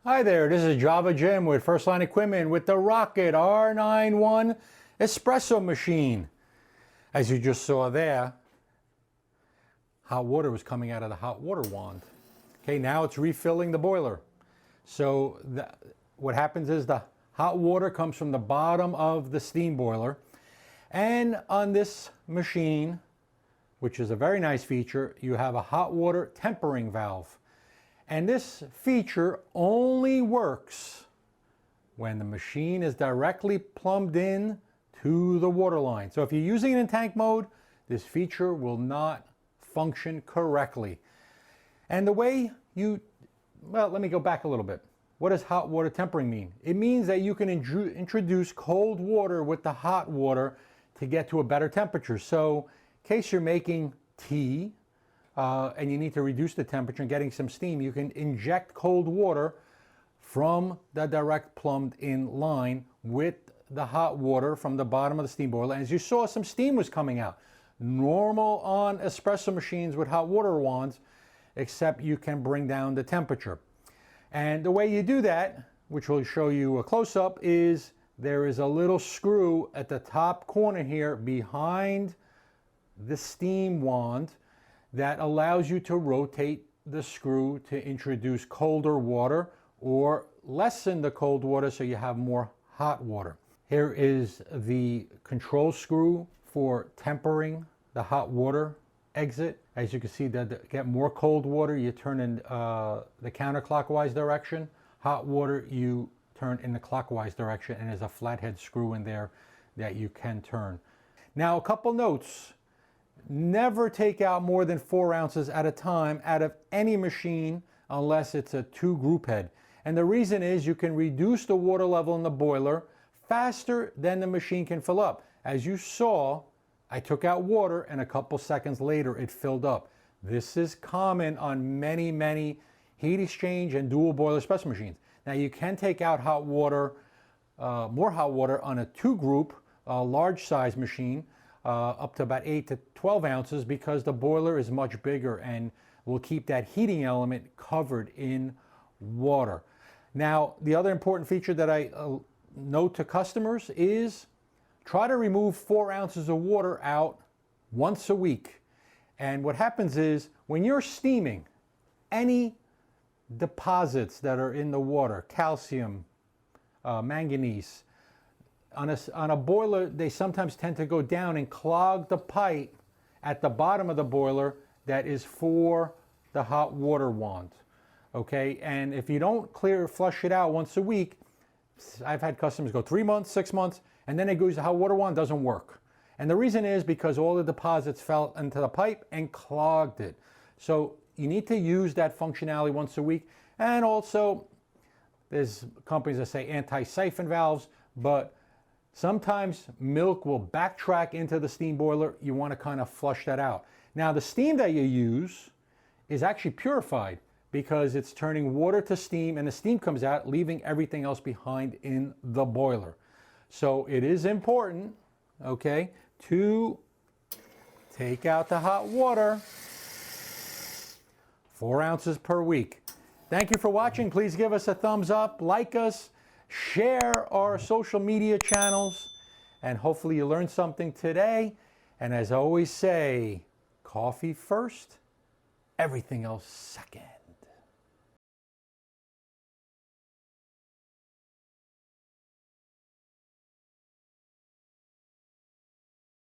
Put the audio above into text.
Hi there, this is Java Jim with First Line Equipment with the Rocket R91 Espresso machine. As you just saw there, hot water was coming out of the hot water wand. Okay, now it's refilling the boiler. So what happens is the hot water comes from the bottom of the steam boiler. And on this machine, which is a very nice feature, you have a hot water tempering valve. And this feature only works when the machine is directly plumbed in to the water line. So if you're using it in tank mode, this feature will not function correctly. And the way let me go back a little bit. What does hot water tempering mean? It means that you can introduce cold water with the hot water to get to a better temperature. So in case you're making tea, and you need to reduce the temperature and getting some steam, you can inject cold water from the direct plumbed in line with the hot water from the bottom of the steam boiler. And as you saw, some steam was coming out. Normal on espresso machines with hot water wands, except you can bring down the temperature. And the way you do that, which will show you a close-up, is there is a little screw at the top corner here behind the steam wand that allows you to rotate the screw to introduce colder water or lessen the cold water so you have more hot water. Here is the control screw for tempering the hot water exit. As you can see, to get more cold water, you turn in the counterclockwise direction. Hot water, you turn in the clockwise direction, and there's a flathead screw in there that you can turn. Now, a couple notes. Never take out more than 4 ounces at a time out of any machine unless it's a 2 group head. And the reason is you can reduce the water level in the boiler faster than the machine can fill up. As you saw, I took out water and a couple seconds later it filled up. This is common on many heat exchange and dual boiler espresso machines. Now you can take out hot water, more hot water on a 2 group large size machine, up to about 8 to 12 ounces, because the boiler is much bigger and will keep that heating element covered in water. Now, the other important feature that I note to customers is try to remove 4 ounces of water out once a week. And what happens is when you're steaming, any deposits that are in the water, calcium, manganese, on a boiler, they sometimes tend to go down and clog the pipe at the bottom of the boiler that is for the hot water wand. Okay, and if you don't flush it out once a week, I've had customers go 3 months, 6 months, and then it goes, the hot water wand doesn't work. And the reason is because all the deposits fell into the pipe and clogged it. So you need to use that functionality once a week. And also, there's companies that say anti-siphon valves, but sometimes milk will backtrack into the steam boiler. You want to kind of flush that out. Now, the steam that you use is actually purified because it's turning water to steam, and the steam comes out, leaving everything else behind in the boiler. So it is important, okay, to take out the hot water, 4 ounces per week. Thank you for watching. Please give us a thumbs up, like us, share our social media channels, and hopefully you learned something today. And as I always say, coffee first, everything else second.